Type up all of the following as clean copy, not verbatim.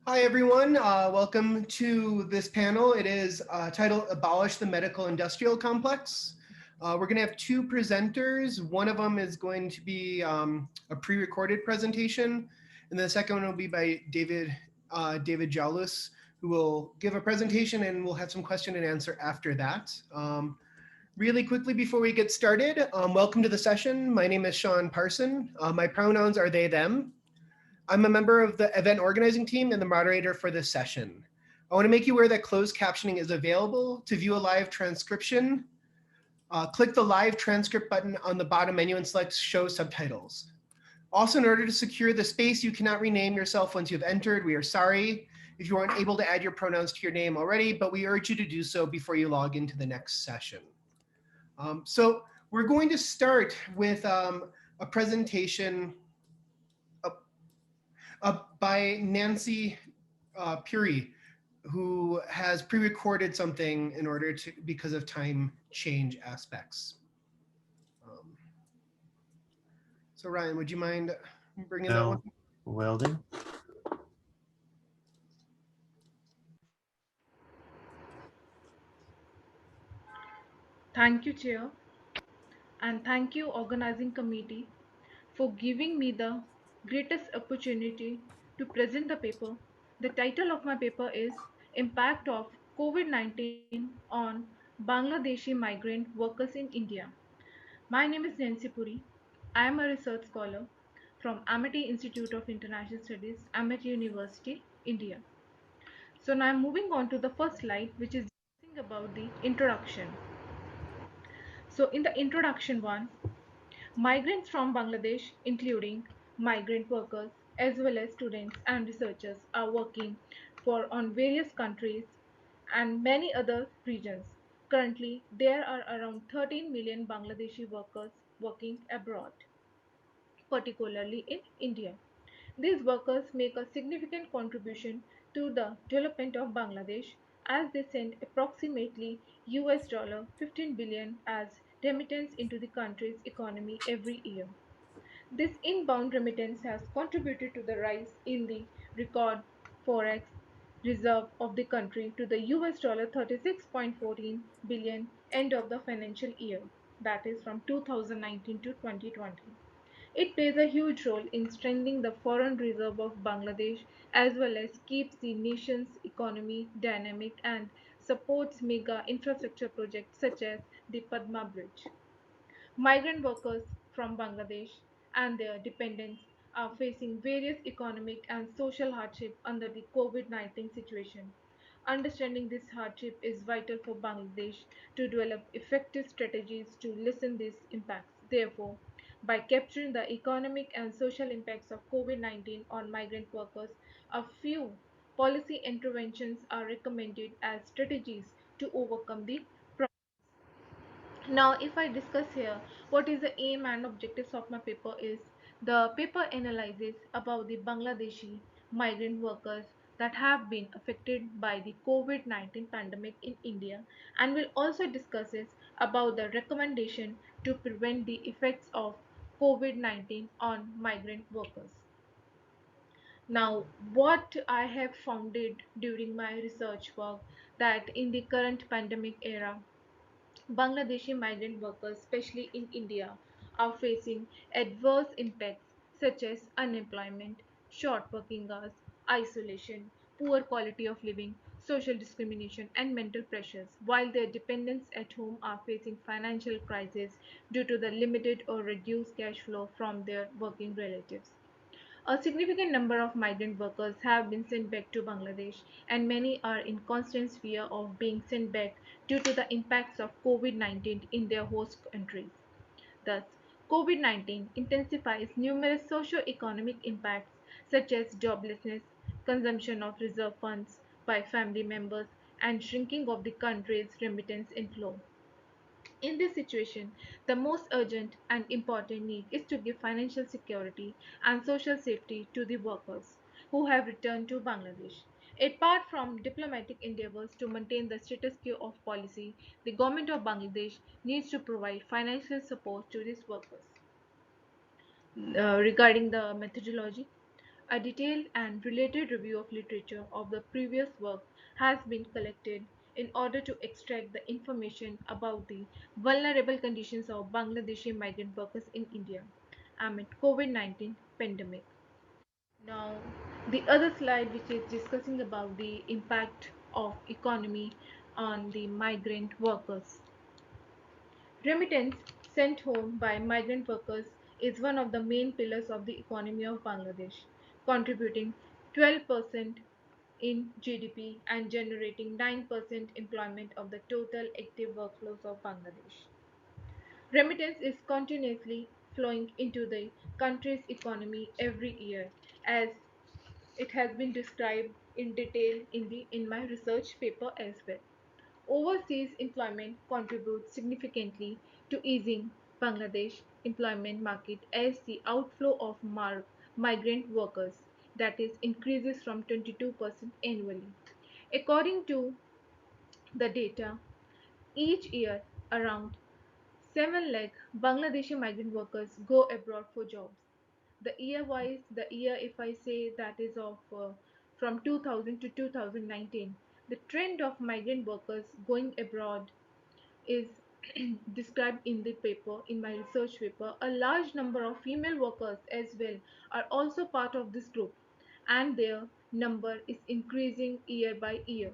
Hi, everyone. Welcome to this panel. It is titled Abolish the Medical Industrial Complex. We're going to have two presenters. One of them is going to be a pre-recorded presentation, and the second one will be by David Jaulus, who will give a presentation, and we'll have some question and answer after that. Really quickly before we get started, welcome to the session. My name is Sean Parson. My pronouns are they, them. I'm a member of the event organizing team and the moderator for this session. I want to make you aware that closed captioning is available. To view a live transcription, click the live transcript button on the bottom menu and select show subtitles. Also, in order to secure the space, you cannot rename yourself once you've entered. We are sorry if you aren't able to add your pronouns to your name already, but we urge you to do so before you log into the next session. So we're going to start with a presentation by Nancy Puri, who has pre-recorded something in order to, because of time change aspects. So Ryan, would you mind bringing that one? Will do. Thank you, Chair, and thank you, Organizing Committee, for giving me the greatest opportunity to present the paper. The title of my paper is Impact of COVID-19 on Bangladeshi Migrant Workers in India. My name is Nancy Puri. I am a research scholar from Amity Institute of International Studies, Amity University, India. So now I'm moving on to the first slide, which is discussing about the introduction. So in the introduction one, migrants from Bangladesh, including migrant workers as well as students and researchers, are working for on various countries and many other regions. Currently, there are around 13 million Bangladeshi workers working abroad, particularly in India. These workers make a significant contribution to the development of Bangladesh as they send approximately US 15 billion as remittance into the country's economy every year. This inbound remittance has contributed to the rise in the record forex reserve of the country to the US 36.14 billion end of the financial year, that is from 2019 to 2020. It plays a huge role in strengthening the foreign reserve of Bangladesh as well as keeps the nation's economy dynamic and supports mega infrastructure projects such as the Padma Bridge. Migrant workers from Bangladesh and their dependents are facing various economic and social hardship under the COVID-19 situation. Understanding this hardship is vital for Bangladesh to develop effective strategies to lessen these impacts. Therefore, by capturing the economic and social impacts of COVID-19 on migrant workers, a few policy interventions are recommended as strategies to overcome the problem. Now, if I discuss here what is the aim and objectives of my paper is the paper analyzes about the Bangladeshi migrant workers that have been affected by the COVID-19 pandemic in India and will also discusses about the recommendation to prevent the effects of COVID-19 on migrant workers. Now, what I have founded during my research work that in the current pandemic era, Bangladeshi migrant workers, especially in India, are facing adverse impacts such as unemployment, short working hours, isolation, poor quality of living, social discrimination, and mental pressures, while their dependents at home are facing financial crisis due to the limited or reduced cash flow from their working relatives. A significant number of migrant workers have been sent back to Bangladesh, and many are in constant fear of being sent back due to the impacts of COVID-19 in their host countries. Thus, COVID-19 intensifies numerous socio-economic impacts such as joblessness, consumption of reserve funds by family members, and shrinking of the country's remittance inflow. In this situation, the most urgent and important need is to give financial security and social safety to the workers who have returned to Bangladesh. Apart from diplomatic endeavors to maintain the status quo of policy, the government of Bangladesh needs to provide financial support to these workers. Regarding the methodology, A detailed and related review of literature of the previous work has been collected in order to extract the information about the vulnerable conditions of Bangladeshi migrant workers in India amid COVID-19 pandemic. Now, the other slide which is discussing about the impact of economy on the migrant workers. Remittance sent home by migrant workers is one of the main pillars of the economy of Bangladesh, contributing 12% in GDP and generating 9% employment of the total active workforce of Bangladesh. Remittance is continuously flowing into the country's economy every year, as it has been described in detail in my research paper as well. Overseas employment contributes significantly to easing Bangladesh employment market as the outflow of migrant workers that is increases from 22% annually. According to the data, each year around 7 lakh Bangladeshi migrant workers go abroad for jobs. The year if I say that is of from 2000 to 2019, the trend of migrant workers going abroad is described in the paper, in my research paper. A large number of female workers as well are also part of this group, and their number is increasing year by year.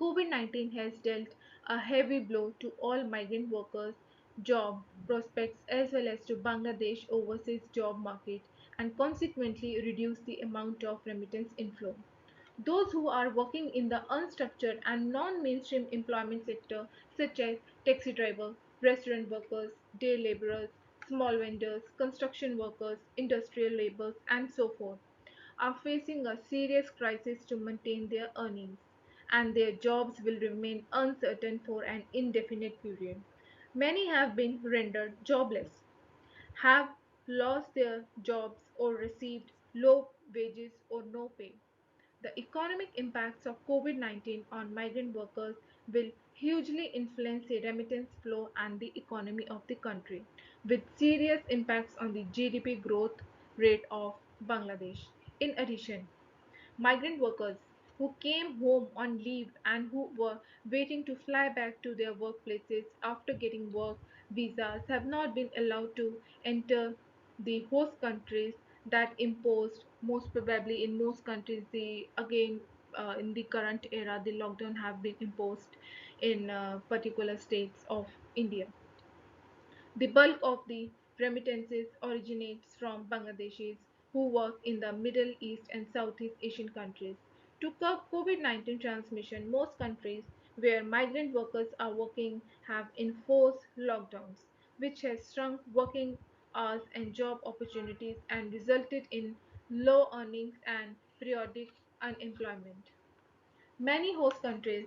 COVID-19 has dealt a heavy blow to all migrant workers' job prospects as well as to Bangladesh overseas job market, and consequently reduced the amount of remittance inflow. Those who are working in the unstructured and non-mainstream employment sector such as taxi driver, restaurant workers, day laborers, small vendors, construction workers, industrial laborers and so forth are facing a serious crisis to maintain their earnings, and their jobs will remain uncertain for an indefinite period. Many have been rendered jobless, have lost their jobs or received low wages or no pay. The economic impacts of COVID-19 on migrant workers will hugely influence the remittance flow and the economy of the country, with serious impacts on the GDP growth rate of Bangladesh. In addition, migrant workers who came home on leave and who were waiting to fly back to their workplaces after getting work visas have not been allowed to enter the host countries that imposed, most probably in most countries, the again in the current era the lockdown have been imposed in particular states of India. The bulk of the remittances originates from Bangladeshis who work in the Middle East and Southeast Asian countries. To curb COVID-19 transmission, most countries where migrant workers are working have enforced lockdowns, which has shrunk working hours and job opportunities and resulted in low earnings and periodic unemployment. Many host countries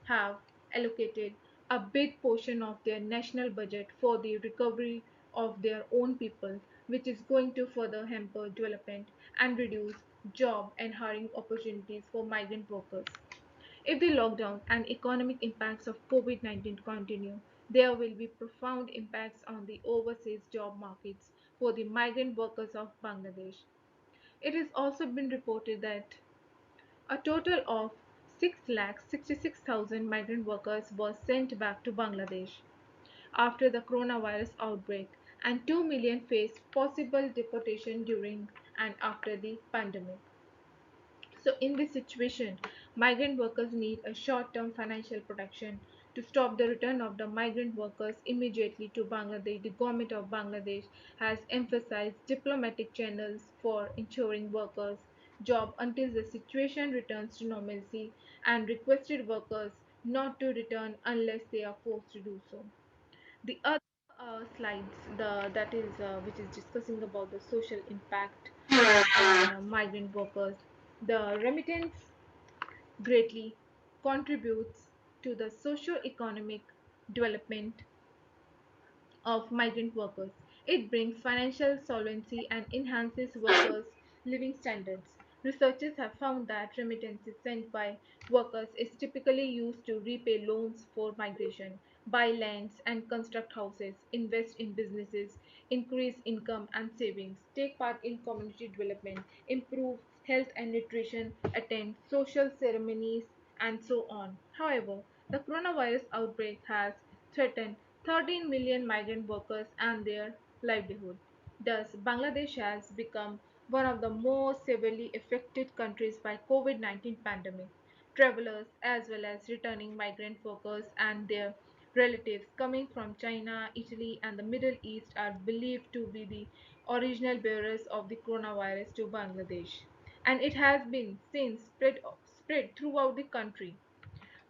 have allocated a big portion of their national budget for the recovery of their own people, which is going to further hamper development and reduce job and hiring opportunities for migrant workers. If the lockdown and economic impacts of COVID-19 continue, there will be profound impacts on the overseas job markets for the migrant workers of Bangladesh. It has also been reported that a total of 6,66,000 migrant workers were sent back to Bangladesh after the coronavirus outbreak, and 2 million faced possible deportation during and after the pandemic. So, in this situation, migrant workers need a short term financial protection to stop the return of the migrant workers immediately to Bangladesh. The government of Bangladesh has emphasized diplomatic channels for ensuring workers' job until the situation returns to normalcy and requested workers not to return unless they are forced to do so. The other slides, that is which is discussing about the social impact on migrant workers. The remittance greatly contributes to the socio-economic development of migrant workers. It brings financial solvency and enhances workers' living standards. Researchers have found that remittances sent by workers is typically used to repay loans for migration, buy lands and construct houses, invest in businesses, increase income and savings, take part in community development, improve health and nutrition, attend social ceremonies, and so on. However, the coronavirus outbreak has threatened 13 million migrant workers and their livelihood. Thus, Bangladesh has become one of the most severely affected countries by COVID-19 pandemic. Travelers as well as returning migrant workers and their relatives coming from China, Italy, and the Middle East are believed to be the original bearers of the coronavirus to Bangladesh. And it has been since spread throughout the country.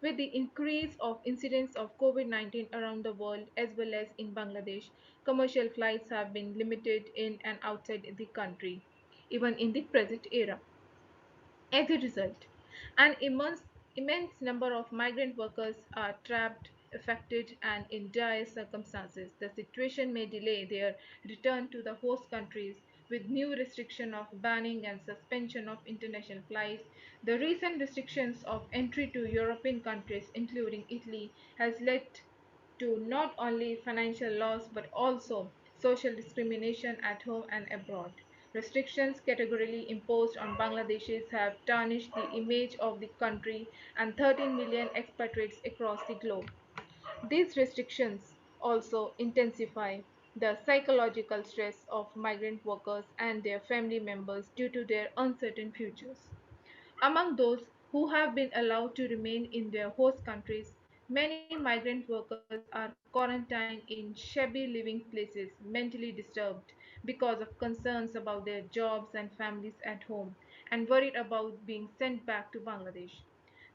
With the increase of incidents of COVID-19 around the world as well as in Bangladesh, commercial flights have been limited in and outside the country, even in the present era. As a result, an immense number of migrant workers are trapped, affected, and in dire circumstances. The situation may delay their return to the host countries with new restriction of banning and suspension of international flights. The recent restrictions of entry to European countries, including Italy, has led to not only financial loss but also social discrimination at home and abroad. Restrictions categorically imposed on Bangladeshis have tarnished the image of the country and 13 million expatriates across the globe. These restrictions also intensify the psychological stress of migrant workers and their family members due to their uncertain futures. Among those who have been allowed to remain in their host countries, many migrant workers are quarantined in shabby living places, mentally disturbed because of concerns about their jobs and families at home, and worried about being sent back to Bangladesh.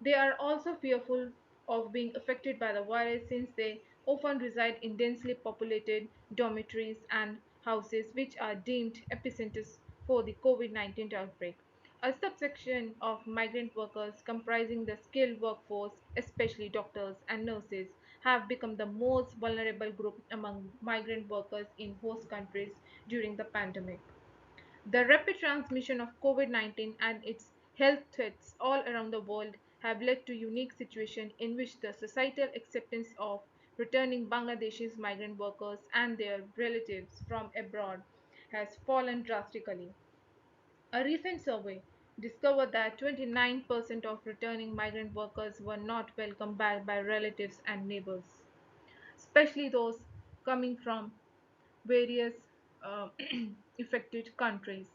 They are also fearful of being affected by the virus since they often reside in densely populated dormitories and houses, which are deemed epicenters for the COVID-19 outbreak. A subsection of migrant workers comprising the skilled workforce, especially doctors and nurses, have become the most vulnerable group among migrant workers in host countries during the pandemic. The rapid transmission of COVID-19 and its health threats all around the world have led to a unique situation in which the societal acceptance of returning Bangladeshis migrant workers and their relatives from abroad has fallen drastically. A recent survey discovered that 29% of returning migrant workers were not welcomed back by relatives and neighbors, especially those coming from various uh, affected countries.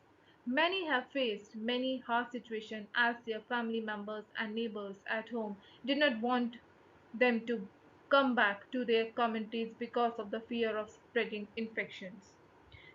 Many have faced many hard situations as their family members and neighbors at home did not want them to come back to their communities because of the fear of spreading infections.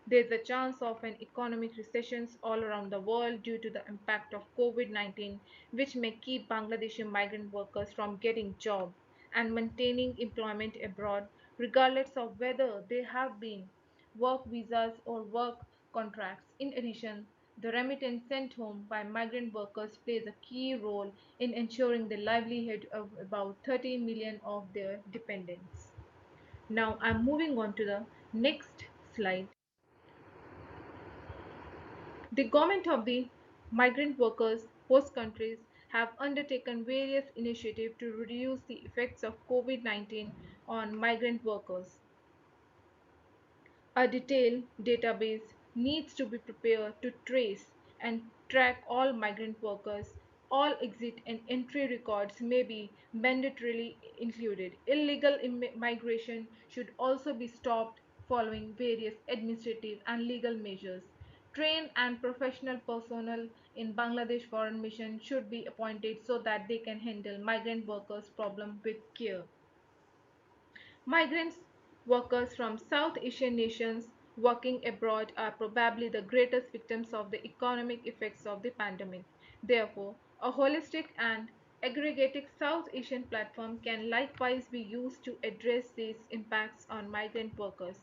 There's a chance of an economic recession all around the world due to the impact of COVID-19, which may keep Bangladeshi migrant workers from getting jobs and maintaining employment abroad, regardless of whether they have been work visas or work contracts. In addition, the remittance sent home by migrant workers plays a key role in ensuring the livelihood of about 13 million of their dependents. Now I'm moving on to the next slide. The government of the migrant workers host countries have undertaken various initiatives to reduce the effects of COVID-19 on migrant workers. A detailed database needs to be prepared to trace and track all migrant workers. All exit and entry records may be mandatorily included. Illegal migration should also be stopped following various administrative and legal measures. Trained and professional personnel in Bangladesh Foreign Mission should be appointed so that they can handle migrant workers' problem with care. Migrants workers from South Asian nations working abroad are probably the greatest victims of the economic effects of the pandemic. Therefore, a holistic and aggregated South Asian platform can likewise be used to address these impacts on migrant workers.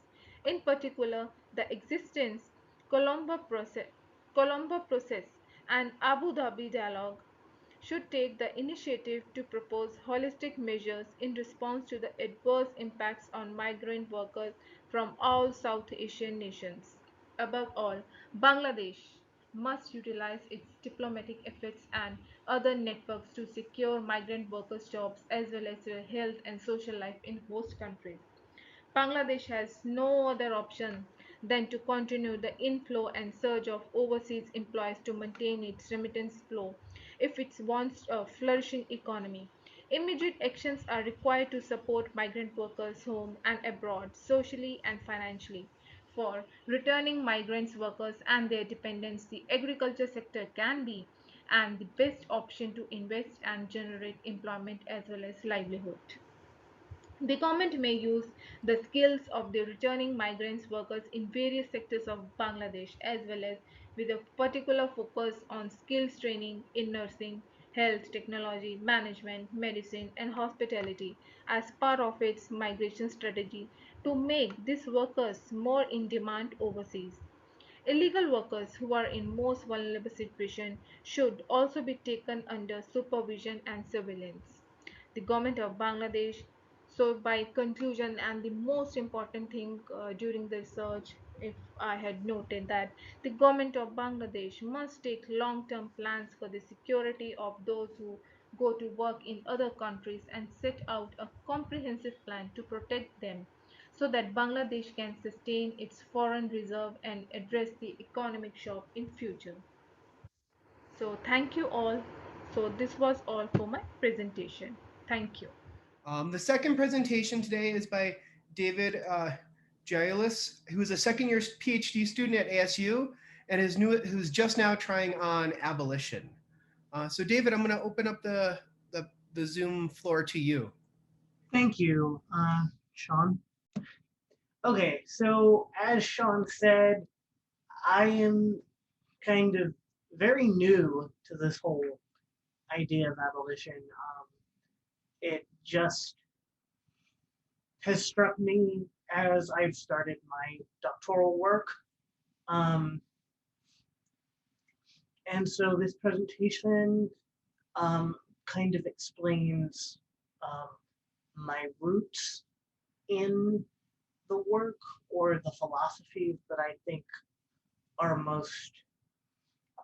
In particular, the existence Colombo process, Colombo process and Abu Dhabi dialogue should take the initiative to propose holistic measures in response to the adverse impacts on migrant workers from all South Asian nations. Above all, Bangladesh. must utilize its diplomatic efforts and other networks to secure migrant workers' jobs as well as their health and social life in host countries. Bangladesh has no other option than to continue the inflow and surge of overseas employees to maintain its remittance flow if it wants a flourishing economy. Immediate actions are required to support migrant workers home and abroad, socially and financially. For returning migrants workers and their dependents, the agriculture sector can be and the best option to invest and generate employment as well as livelihood. The government may use the skills of the returning migrants workers in various sectors of Bangladesh as well as with a particular focus on skills training in nursing, health, technology, management, medicine and hospitality as part of its migration strategy to make these workers more in demand overseas. Illegal workers who are in most vulnerable situation should also be taken under supervision and surveillance. The government of Bangladesh, so by conclusion and the most important thing during the research, if I had noted that the government of Bangladesh must take long-term plans for the security of those who go to work in other countries and set out a comprehensive plan to protect them so that Bangladesh can sustain its foreign reserve and address the economic shock in future. So thank you all. So this was all for my presentation. Thank you. The second presentation today is by David Jaulus, who's a second-year PhD student at ASU and who's just now trying on abolition. So David, I'm going to open up the Zoom floor to you. Thank you, Sean. Okay, so as Sean said, I am kind of very new to this whole idea of abolition. It just has struck me as I've started my doctoral work. And so this presentation kind of explains my roots in the work or the philosophies that I think are most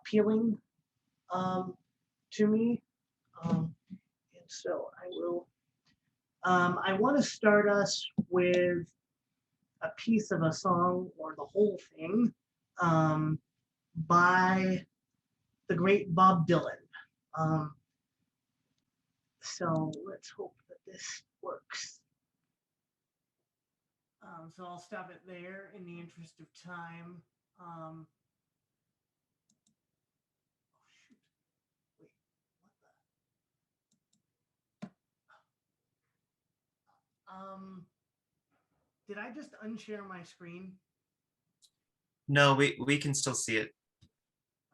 appealing to me. And so I will, I want to start us with a piece of a song or the whole thing by the great Bob Dylan. So let's hope that this works. So I'll stop it there in the interest of time. Oh shoot! Wait, what the? Did I just unshare my screen? No, we can still see it.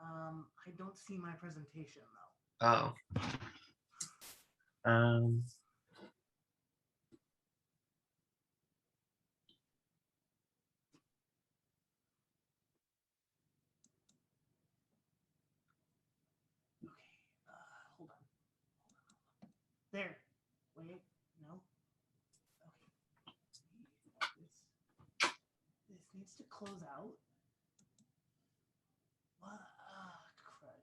I don't see my presentation though. Oh. Okay, hold on. There. Wait, no. Okay. This needs to close out. What? Crud.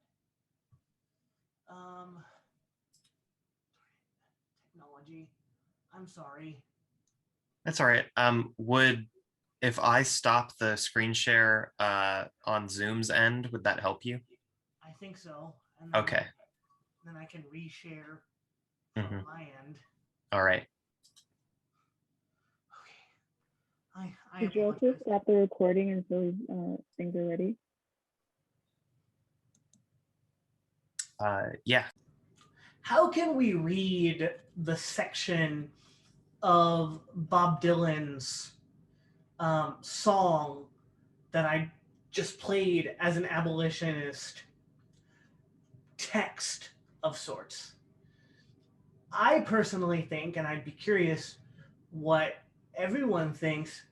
Technology. I'm sorry. That's all right. If I stop the screen share on Zoom's end, would that help you? I think so. And then, Okay. Then I can reshare from my end. All right. Okay. I Did you also stop the recording until things are ready? Yeah. How can we read the section of Bob Dylan's song that I just played as an abolitionist text of sorts? I personally think, and I'd be curious what everyone thinks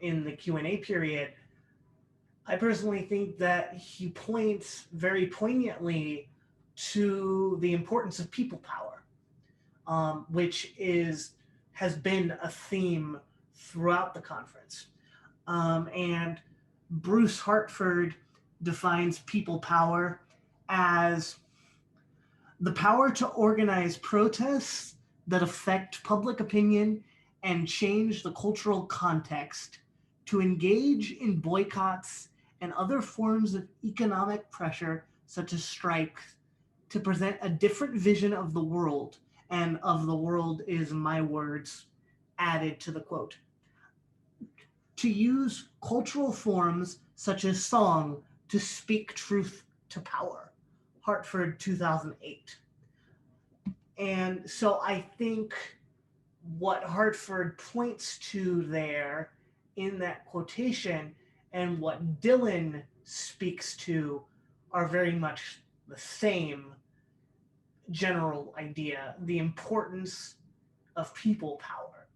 in the Q&A period, I personally think that he points very poignantly to the importance of people power, which has been a theme throughout the conference. And Bruce Hartford defines people power as the power to organize protests that affect public opinion and change the cultural context, to engage in boycotts and other forms of economic pressure, such as strikes, to present a different vision of the world, and of the world is my words added to the quote. To use cultural forms such as song to speak truth to power. Hartford, 2008. And so I think what Hartford points to there in that quotation and what Dylan speaks to are very much the same general idea, the importance of people power.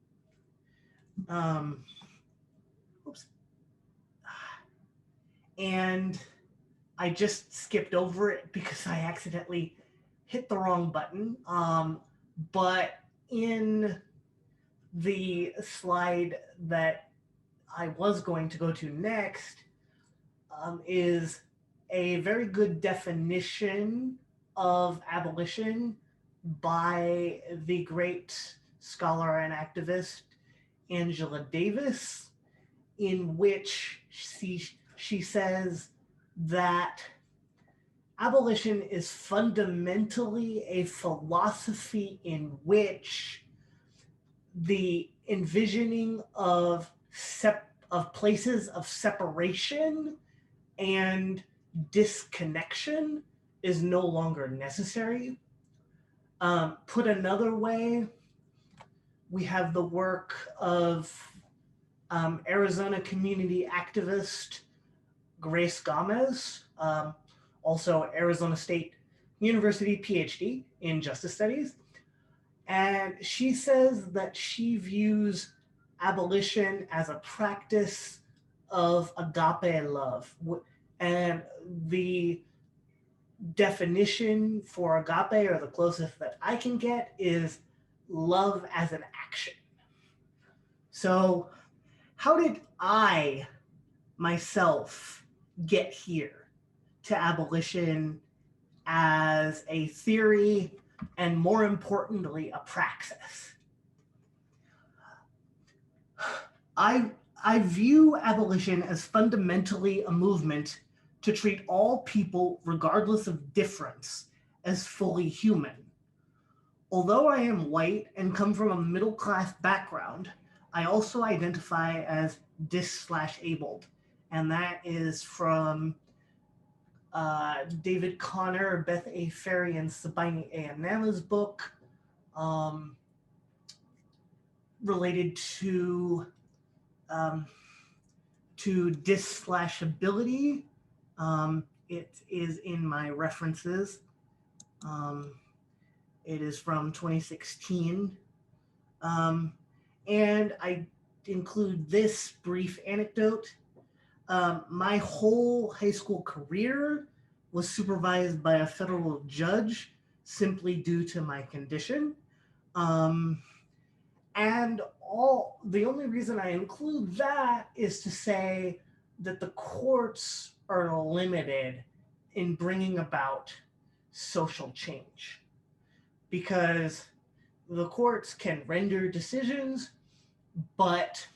And I just skipped over it because I accidentally hit the wrong button. But in the slide that I was going to go to next is a very good definition of abolition by the great scholar and activist Angela Davis, in which she says that abolition is fundamentally a philosophy in which the envisioning of places of separation and disconnection is no longer necessary. Put another way, we have the work of Arizona community activist Grace Gomez, also Arizona State University PhD in Justice Studies. And she says that she views abolition as a practice of agape love. And the definition for agape, or the closest that I can get, is love as an action. So how did I myself get here to abolition as a theory and, more importantly, a praxis? I view abolition as fundamentally a movement to treat all people, regardless of difference, as fully human. Although I am white and come from a middle-class background, I also identify as dis/abled, and that is from David Connor, Beth A. Ferry, and Sabine A. Anama's book related to dis/ability. It is in my references. It is from 2016. And I include this brief anecdote. My whole high school career was supervised by a federal judge simply due to my condition. And the only reason I include that is to say that the courts are limited in bringing about social change, because the courts can render decisions, but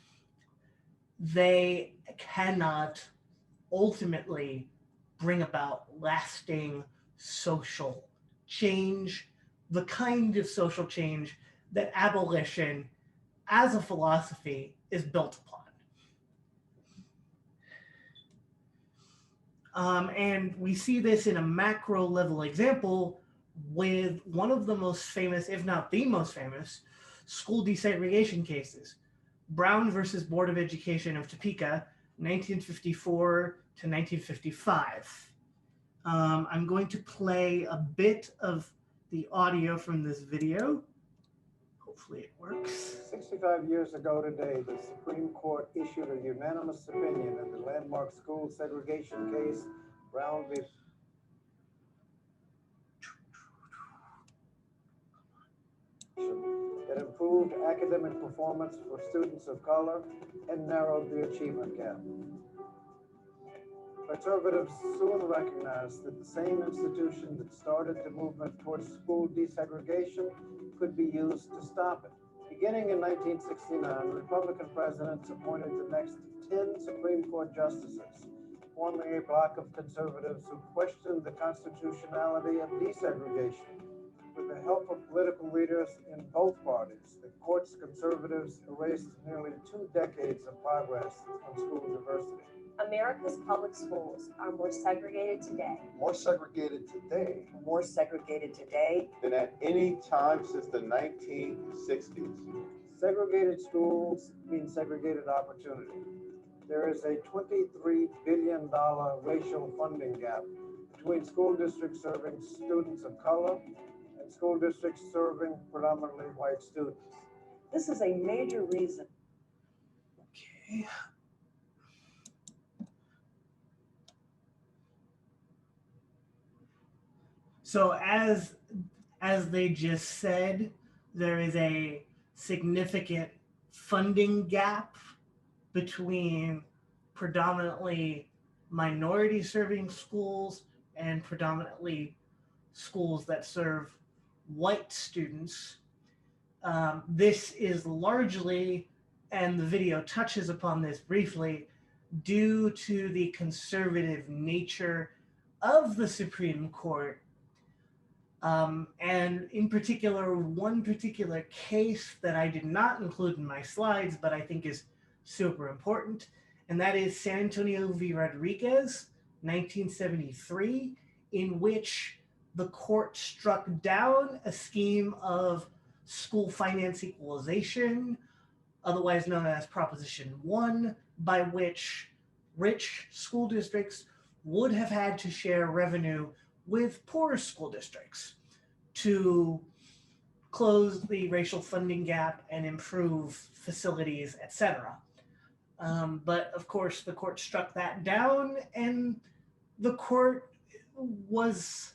they cannot ultimately bring about lasting social change, the kind of social change that abolition as a philosophy is built upon. And we see this in a macro level example with one of the most famous, if not the most famous, school desegregation cases, Brown versus Board of Education of Topeka, 1954 to 1955. I'm going to play a bit of the audio from this video. Hopefully it works. 65 years ago today, the Supreme Court issued a unanimous opinion in the landmark school segregation case, Brown v. that improved academic performance for students of color and narrowed the achievement gap. Conservatives soon recognized that the same institution that started the movement towards school desegregation could be used to stop it. Beginning in 1969, Republican presidents appointed the next 10 Supreme Court justices, forming a bloc of conservatives who questioned the constitutionality of desegregation. With the help of political leaders in both parties, the court's conservatives erased nearly 2 decades of progress on school diversity. America's public schools are more segregated today. More segregated today. More segregated today Than at any time since the 1960s. Segregated schools mean segregated opportunity. There is a $23 billion racial funding gap between school districts serving students of color and school districts serving predominantly white students. This is a major reason. Okay. So as they just said, there is a significant funding gap between predominantly minority serving schools and predominantly schools that serve white students. This is largely, and the video touches upon this briefly, due to the conservative nature of the Supreme Court. And in particular, one particular case that I did not include in my slides, but I think is super important, and that is San Antonio v. Rodriguez, 1973, in which the court struck down a scheme of school finance equalization, otherwise known as Proposition 1, by which rich school districts would have had to share revenue with poor school districts to close the racial funding gap and improve facilities, etc. But of course, the court struck that down, and the court was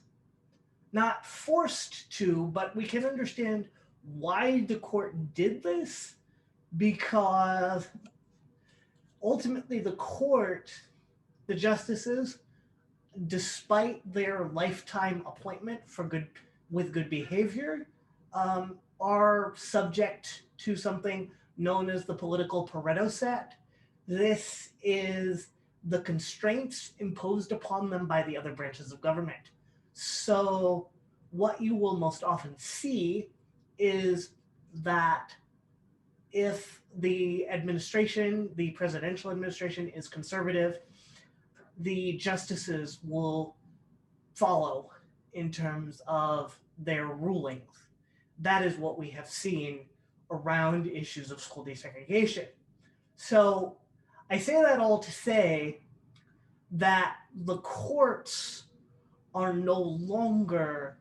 not forced to, but we can understand why the court did this, because ultimately the court, the justices, despite their lifetime appointment with good behavior, are subject to something known as the political Pareto set. This is the constraints imposed upon them by the other branches of government. So what you will most often see is that if the administration, the presidential administration, is conservative, the justices will follow in terms of their rulings. That is what we have seen around issues of school desegregation. So I say that all to say that the courts are no longer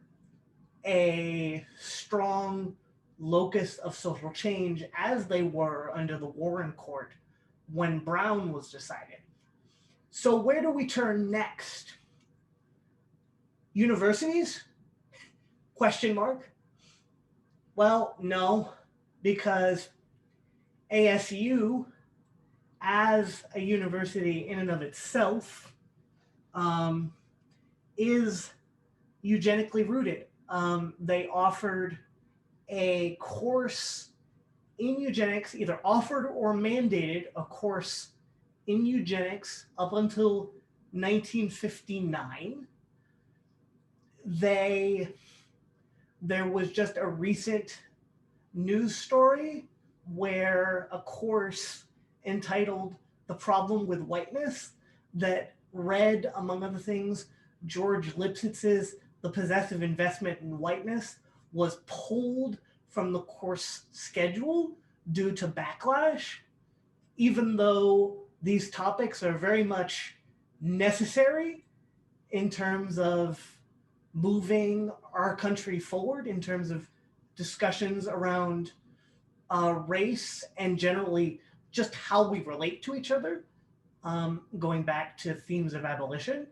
a strong locus of social change as they were under the Warren Court when Brown was decided. So where do we turn next? Universities? Question mark. Well, no, because ASU, as a university in and of itself, is eugenically rooted. They offered a course in eugenics, either offered or mandated a course in eugenics up until 1959. There was just a recent news story where a course entitled "The Problem with Whiteness" that read, among other things, George Lipsitz's "The Possessive Investment in Whiteness" was pulled from the course schedule due to backlash, even though these topics are very much necessary in terms of moving our country forward, in terms of discussions around race and generally just how we relate to each other, going back to themes of abolition.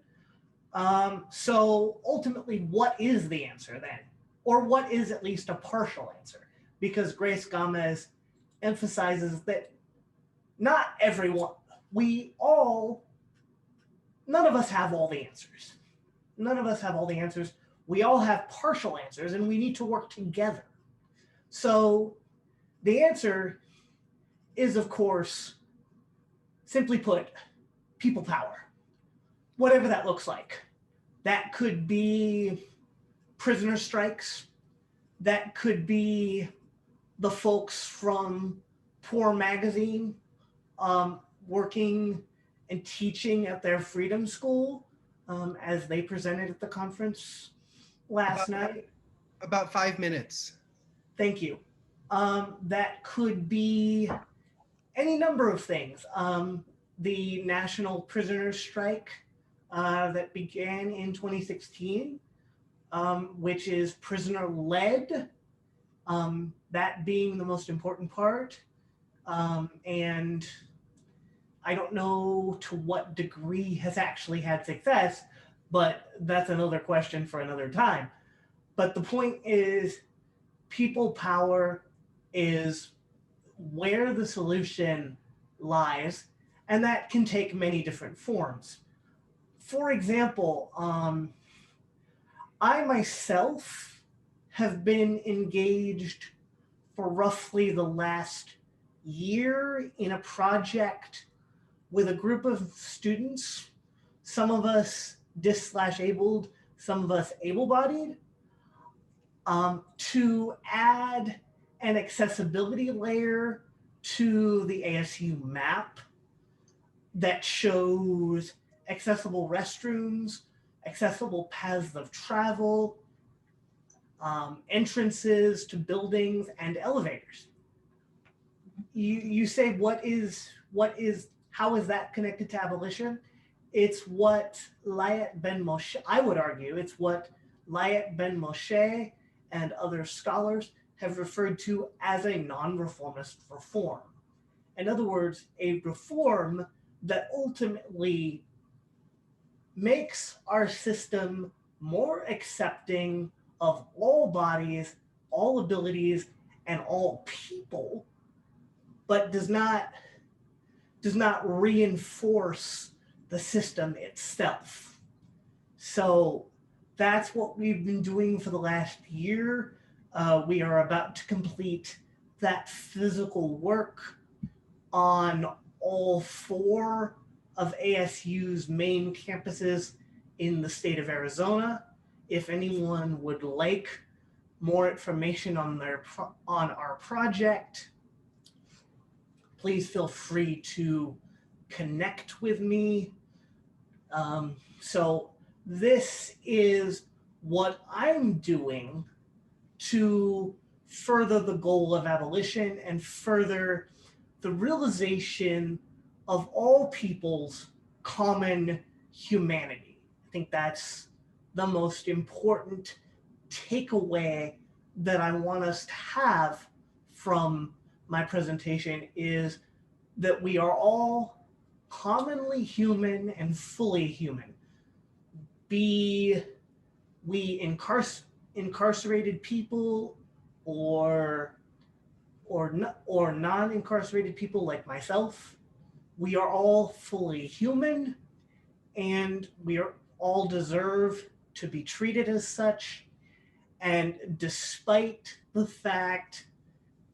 So ultimately, what is the answer then? Or what is at least a partial answer? Because Grace Gomez emphasizes that not everyone, we all none of us have all the answers. None of us have all the answers. We all have partial answers, and we need to work together. So the answer is, of course, simply put, people power, whatever that looks like. That could be prisoner strikes. That could be the folks from Poor Magazine working and teaching at their freedom school as they presented at the conference last night. About 5 minutes. Thank you. That could be any number of things. The national prisoners strike that began in 2016, which is prisoner-led, that being the most important part. And I don't know to what degree has actually had success, but that's another question for another time. But the point is, people power is where the solution lies, and that can take many different forms. For example, I myself have been engaged for roughly the last year in a project with a group of students, some of us dis/abled, some of us able-bodied, to add an accessibility layer to the ASU map that shows accessible restrooms, accessible paths of travel, entrances to buildings, and elevators. You say, how is that connected to abolition? It's what Layat Ben Moshe, I would argue, it's what Layat Ben Moshe and other scholars have referred to as a non-reformist reform. In other words, a reform that ultimately makes our system more accepting of all bodies, all abilities, and all people, but does not reinforce the system itself. So that's what we've been doing for the last year. We are about to complete that physical work on all 4 of ASU's main campuses in the state of Arizona. If anyone would like more information on our project, please feel free to connect with me. So this is what I'm doing to further the goal of abolition and further the realization of all people's common humanity. I think that's the most important takeaway that I want us to have from my presentation, is that we are all commonly human and fully human. Be we incarcerated people or non-incarcerated people like myself, we are all fully human, and we are all deserve to be treated as such. And despite the fact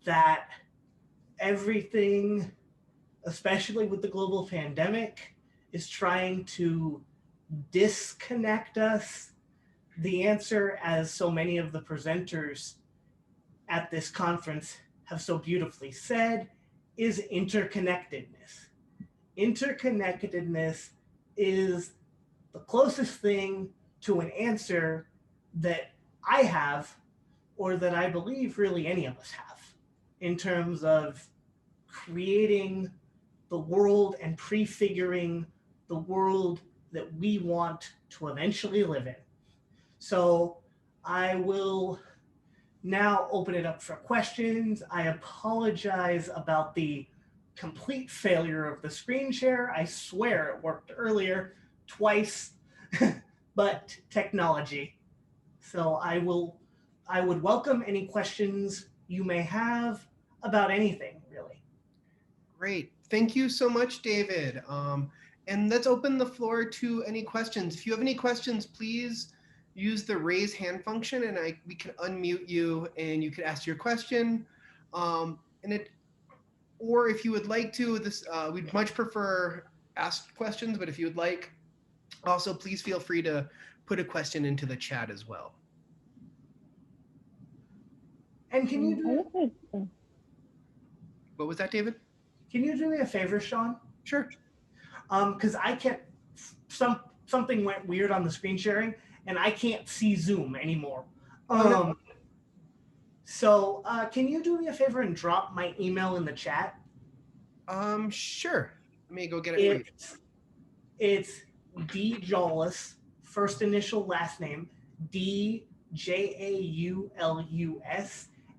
that everything, especially with the global pandemic, is trying to disconnect us, the answer, as so many of the presenters at this conference have so beautifully said, is interconnectedness. Interconnectedness is the closest thing to an answer that I have, or that I believe really any of us have, in terms of creating the world and prefiguring the world that we want to eventually live in. So I will now open it up for questions. I apologize about the complete failure of the screen share. I swear it worked earlier twice, but technology. So I would welcome any questions you may have about anything, really. Great. Thank you so much, David. And let's open the floor to any questions. If you have any questions, please use the raise hand function and we can unmute you and you can ask your question. Or if you would like to, we'd much prefer asked questions, but if you would like, also please feel free to put a question into the chat as well. And can you do, What was that, David? can you do me a favor, Sean? Sure. Because I can't, something went weird on the screen sharing and I can't see Zoom anymore. So can you do me a favor and drop my email in the chat? Sure. Let me go get it for you. It's D Jaulus, first initial last name, DJAULUS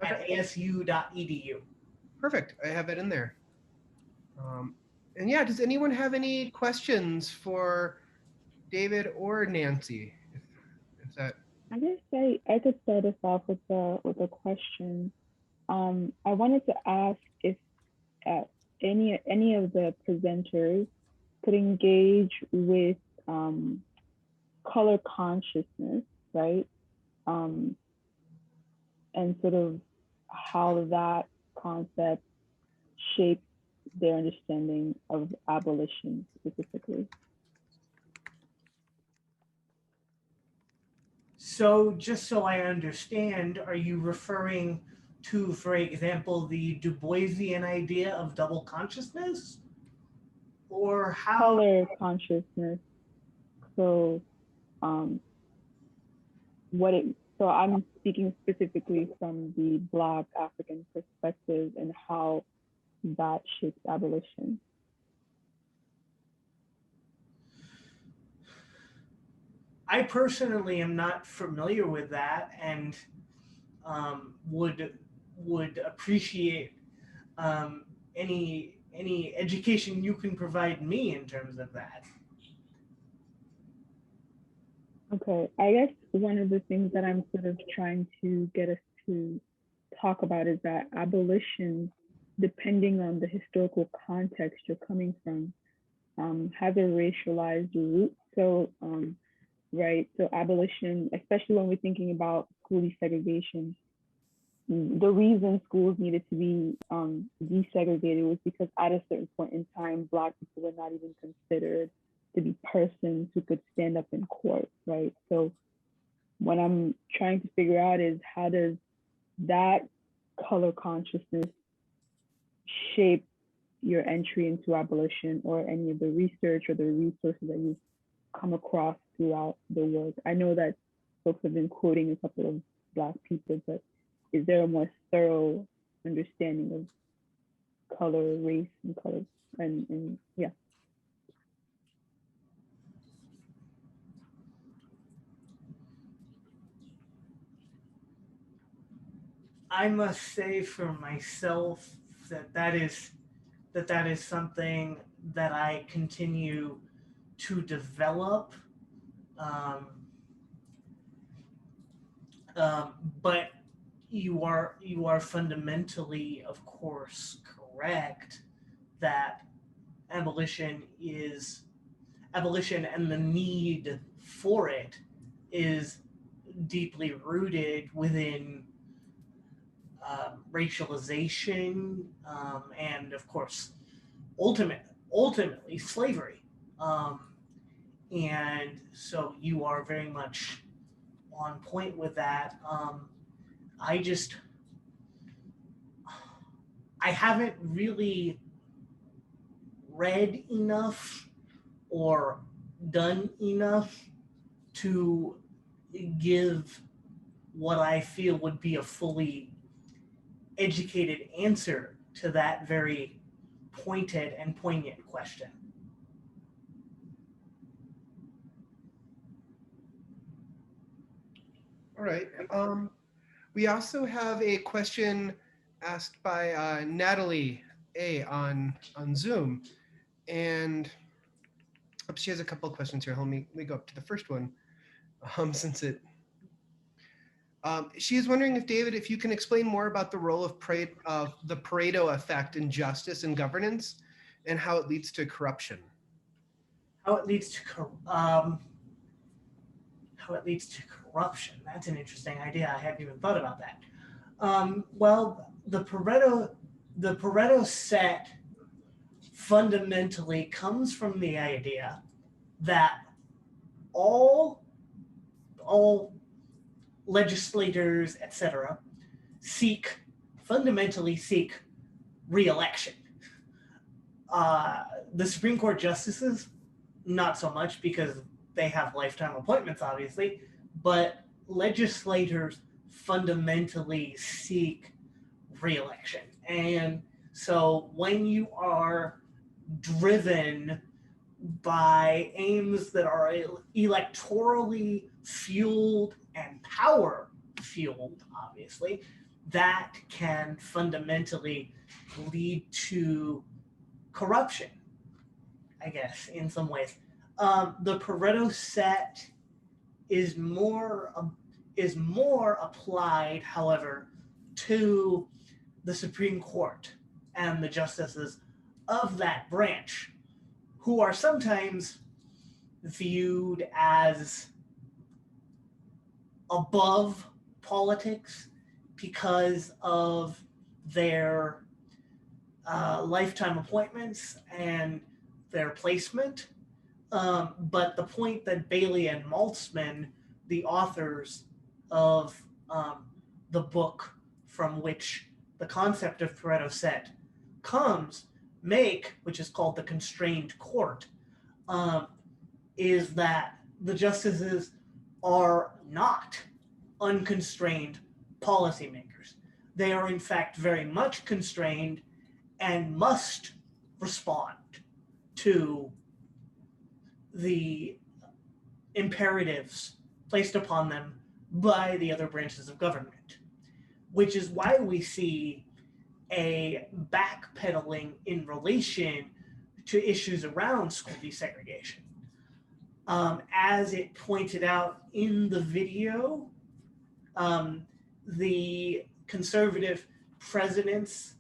at asu.edu. Perfect. I have it in there. And yeah, does anyone have any questions for David or Nancy? If that... I guess I could start us off with a question. I wanted to ask if any of the presenters could engage with color consciousness, right? And sort of how that concept shapes their understanding of abolition specifically. So just so I understand, are you referring to, for example, the Du Boisian idea of double consciousness? Or how? Color consciousness. So so I'm speaking specifically from the Black African perspective and how that shapes abolition. I personally am not familiar with that and would appreciate any education you can provide me in terms of that. Okay, I guess one of the things that I'm sort of trying to get us to talk about is that abolition, depending on the historical context you're coming from, has a racialized root. So, right, so abolition, especially when we're thinking about school desegregation, the reason schools needed to be desegregated was because at a certain point in time, Black people were not even considered to be persons who could stand up in court, right? So what I'm trying to figure out is how does that color consciousness shape your entry into abolition or any of the research or the resources that you've come across throughout the work? I know that folks have been quoting a couple of Black people, but is there a more thorough understanding of color, race, and color? And yeah. I must say for myself that is something that I continue to develop. But you are fundamentally, of course, correct that abolition and the need for it is deeply rooted within racialization and, of course, ultimately slavery. And so you are very much on point with that. I haven't really read enough or done enough to give what I feel would be a fully educated answer to that very pointed and poignant question. All right. We also have a question asked by Natalie A on Zoom, and she has a couple of questions here. Let me go up to the first one, since it. She is wondering if David, if you can explain more about the role of the Pareto effect in justice and governance, and how it leads to corruption. How it leads to how it leads to corruption. That's an interesting idea. I hadn't even thought about that. Well, the Pareto set fundamentally comes from the idea that all legislators, etc., fundamentally seek re-election. The Supreme Court justices, not so much because they have lifetime appointments, obviously, but legislators fundamentally seek re-election. And so when you are driven by aims that are electorally fueled and power fueled, obviously, that can fundamentally lead to corruption, I guess, in some ways. The Pareto set is more applied, however, to the Supreme Court and the justices of that branch, who are sometimes viewed as above politics because of their lifetime appointments and their placement. But the point that Bailey and Maltzman, the authors of the book from which the concept of Pareto set comes, which is called the constrained court, is that the justices are not unconstrained policymakers. They are in fact very much constrained and must respond to the imperatives placed upon them by the other branches of government, which is why we see a backpedaling in relation to issues around school desegregation. As it pointed out in the video, the conservative presidents,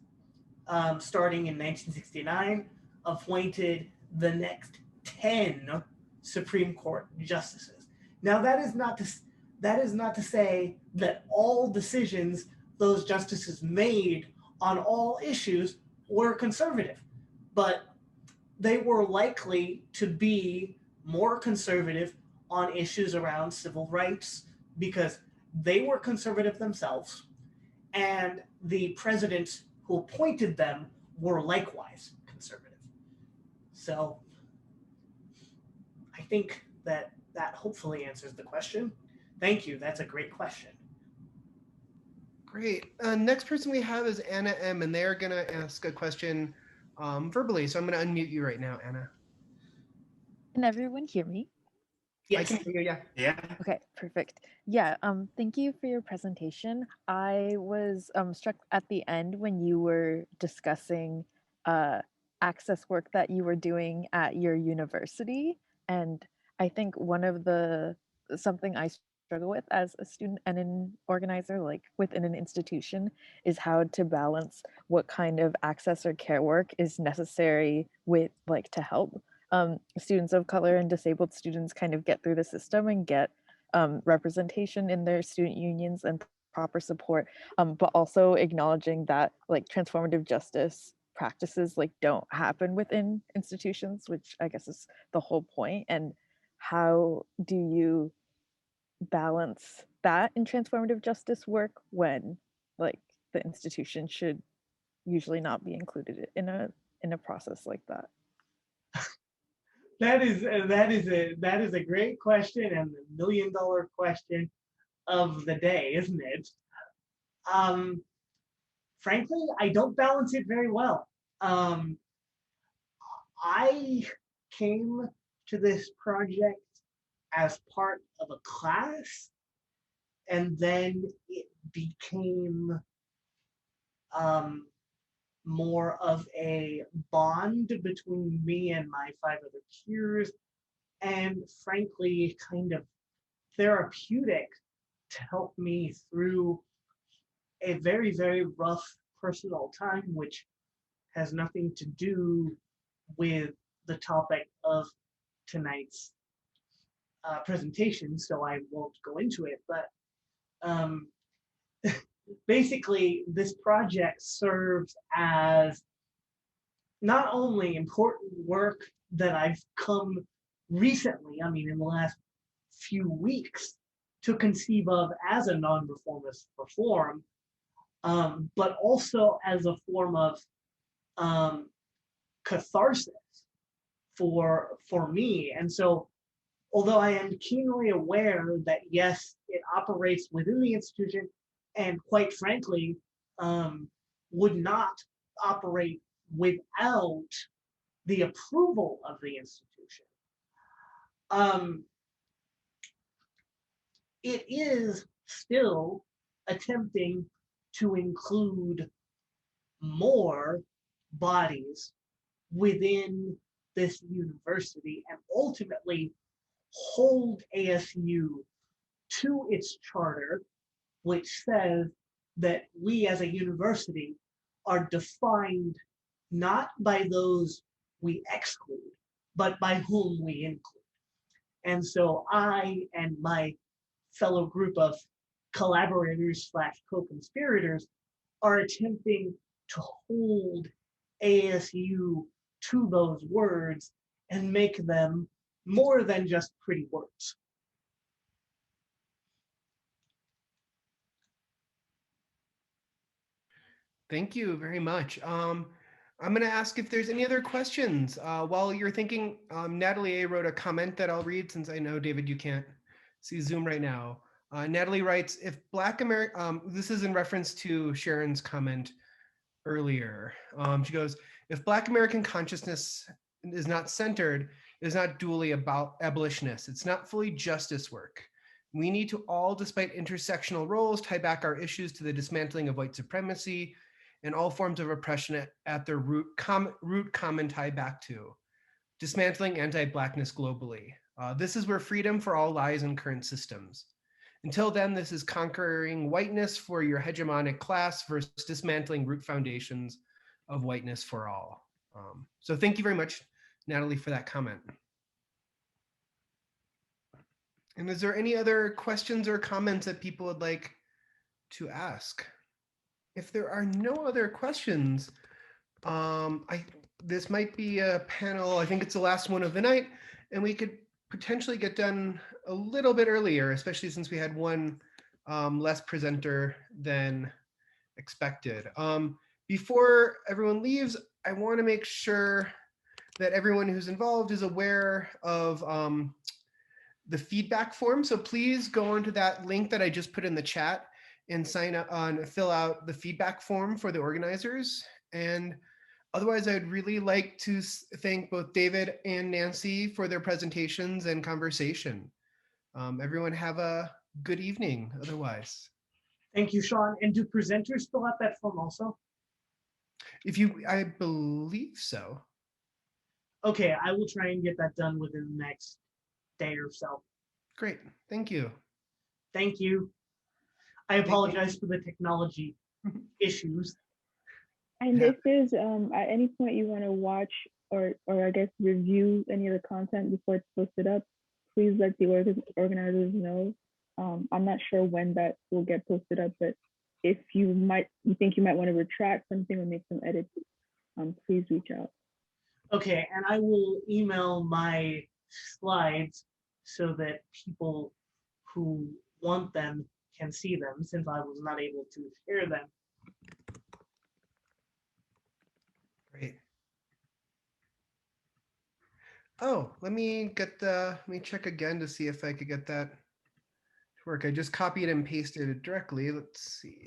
starting in 1969, appointed the next 10 Supreme Court justices. Now, that is not to say that all decisions those justices made on all issues were conservative, but they were likely to be more conservative on issues around civil rights because they were conservative themselves, and the presidents who appointed them were likewise conservative. So I think that hopefully answers the question. Thank you. That's a great question. Great. Next person we have is Anna M, and they're going to ask a question verbally. So I'm going to unmute you right now, Anna. Can everyone hear me? Yes. I can hear you, yeah. Yeah. Okay, perfect. Yeah, thank you for your presentation. I was struck at the end when you were discussing access work that you were doing at your university. And I think something I struggle with as a student and an organizer, like within an institution, is how to balance what kind of access or care work is necessary with to help students of color and disabled students kind of get through the system and get representation in their student unions and proper support, but also acknowledging that transformative justice practices don't happen within institutions, which I guess is the whole point. And how do you balance that in transformative justice work when the institution should usually not be included in a process like that? That is a great question and the $1 million question of the day, isn't it? Frankly, I don't balance it very well. I came to this project as part of a class, and then it became more of a bond between me and my 5 other peers, and frankly, kind of therapeutic to help me through a very, very rough personal time, which has nothing to do with the topic of tonight's presentation, so I won't go into it. But basically, this project serves as not only important work that I've come recently, I mean, in the last few weeks, to conceive of as a non-reformist reform, but also as a form of catharsis for me. And so, although I am keenly aware that yes, it operates within the institution, and quite frankly, would not operate without the approval of the institution. It is still attempting to include more bodies within this university and ultimately hold ASU to its charter, which says that we as a university are defined not by those we exclude, but by whom we include. And so I and my fellow group of collaborators / co-conspirators are attempting to hold ASU to those words and make them more than just pretty words. Thank you very much. I'm going to ask if there's any other questions. While you're thinking, Natalie A. wrote a comment that I'll read since I know, David, you can't see Zoom right now. Natalie writes, if Black America, this is in reference to Sharon's comment earlier. She goes, if Black American consciousness is not centered, it is not dually about abolitionists. It's not fully justice work. We need to all, despite intersectional roles, tie back our issues to the dismantling of white supremacy and all forms of oppression at their root common tie back to dismantling anti-Blackness globally. This is where freedom for all lies in current systems. Until then, this is conquering whiteness for your hegemonic class versus dismantling root foundations of whiteness for all. So thank you very much, Natalie, for that comment. And is there any other questions or comments that people would like to ask? If there are no other questions, this might be a panel, I think it's the last one of the night, and we could potentially get done a little bit earlier, especially since we had one less presenter than expected. Before everyone leaves, I want to make sure that everyone who's involved is aware of the feedback form. So please go onto that link that I just put in the chat and sign up on, fill out the feedback form for the organizers. And otherwise, I'd really like to thank both David and Nancy for their presentations and conversation. Everyone have a good evening otherwise. Thank you, Sean. And do presenters fill out that form also? I believe so. Okay, I will try and get that done within the next day or so. Great, thank you. Thank you. I apologize for the technology issues. And if there's at any point you want to watch or I guess review any of the content before it's posted up, please let the organizers know. I'm not sure when that will get posted up, but if you think you might want to retract something or make some edits, please reach out. Okay, and I will email my slides so that people who want them can see them, since I was not able to share them. Great. Oh, let me check again to see if I could get that to work. I just copied and pasted it directly. Let's see.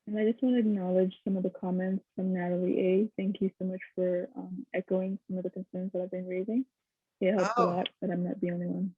And I just want to acknowledge some of the comments from Natalie A. Thank you so much for echoing some of the concerns that I've been raising. It helps a lot that I'm not the only one.